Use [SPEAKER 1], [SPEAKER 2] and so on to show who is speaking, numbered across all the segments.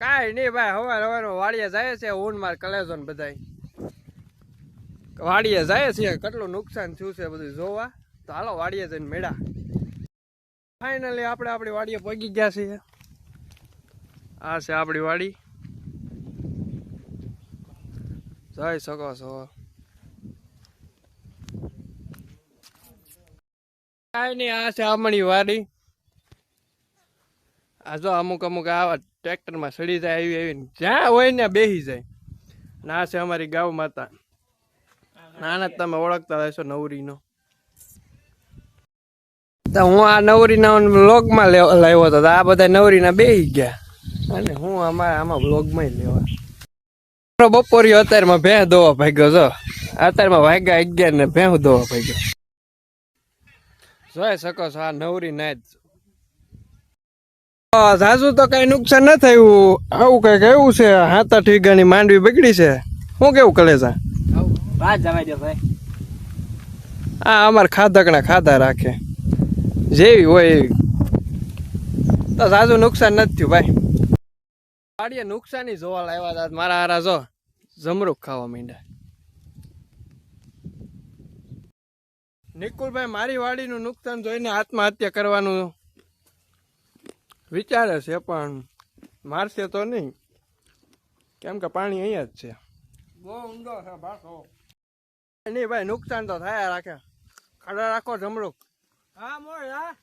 [SPEAKER 1] કાંઈ નહીં ભાઈ, હવાર વાડીએ જાય છે. ઊન માર કલેજો ને બધાય વાડીએ જાય છે. કેટલું નુકસાન થયું છે બધું જોવા. તો હાલો વાડીએ જઈને મેળા. ફાઇનલી આપણે આપણી વાડીએ પગી ગયા છીએ. આ છે આપણી વાડી, જોઈ શકો છો. કાંઈ નહીં, આ છે આમણી વાડી. આ જો અમુક આવા ટ્રેક્ટરમાં સડી જાય આવી જ્યાં હોય ને બેસી જાય. ને આ છે અમારી ગાવ માતા. નાના તમે ઓળખતા હશો નવરીનો. તો હું આ નવરીના વ્લોગમાં લાવ્યો હતો. આ બધા નવરીના બેસી ગયા અને હું આમાં વ્લોગમાં લેવા. બપોરી અત્યારમાં ભેંસ દોવા ભાગ્યો છો. અત્યારમાં વાગ્યા 11 ને ભેંસ દોવા ભાગ્યો. જોઈ શકો છો આ નવરી ના જ. સાસુ તો કઈ નુકસાન ન થયું. આવું કઈક એવું છે 7-8 વીઘાની માંડવી બગડી છે. શું કેવું કલેજા? હા, અમારે ખાધકણા ખાધા રાખે જેવી હોય એવી. તો સાસુ નુકસાન નથી થયું ભાઈ. વાડીએ નુકસાની જોવા લાવ્યા હતા. મારા હારા જો જમરૂક ખાવા માંડ્યા. નિકુલભાઈ મારી વાડીનું નુકસાન જોઈને આત્મહત્યા કરવાનું વિચારે છે, પણ મારશે તો નહીં, કેમ કે પાણી અહીંયા જ છે. બહુ ઊંડો છે ભાખો. નહીં ભાઈ, નુકસાન તો થાય રાખે. ખડા રાખો જમરૂક. હા મોય હા.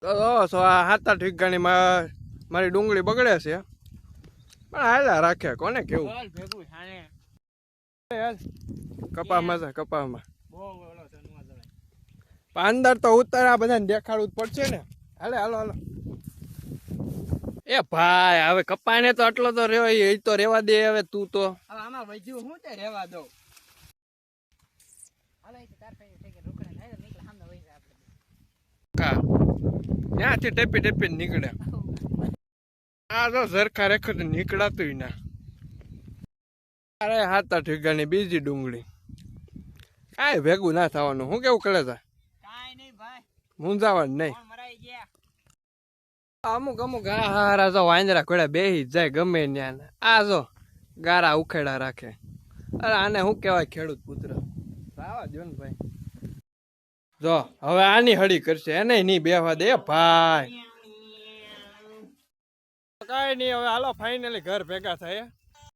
[SPEAKER 1] તો આ 7-8 વીઘાની મારી ડુંગળી બગડે છે, પણ હાલા રાખે. કોને કેવું? કપામાં છે, કપામાં. અંદર તો ઉત્તર આ બધાને દેખાડવું જ પડશે ને. હાલે હાલો હાલો. એ ભાઈ હવે કપાને તો આટલો તો રેવાય, એ તો રેવા દે. હવે તું તો આમાં વધ્યું હું તે રેવા દઉં. ત્યાંથી ટેપી ટેપી નીકળે. આ તો સરખા રેખો નીકળાતું ના. અરે 7-8 વીઘાની બીજી ડુંગળી. કાંઈ ભેગું ના થવાનું. શું કેવું કરે છે? મૂંઝાવાનું નહીં. અમુક હારા જો વાંદરા કોડા બેહી જાય ગમે ત્યાં. આ જો ગારા ઉખેડા રાખે. અરે આને શું કેવાય? ખેડૂત પુત્ર. આવા જો ને ભાઈ. જો હવે આની હળી કરશે, એને નહીં બેહવા દે ભાઈ. કઈ નહીં, હવે હાલો ફાઇનલી ઘર ભેગા થાય.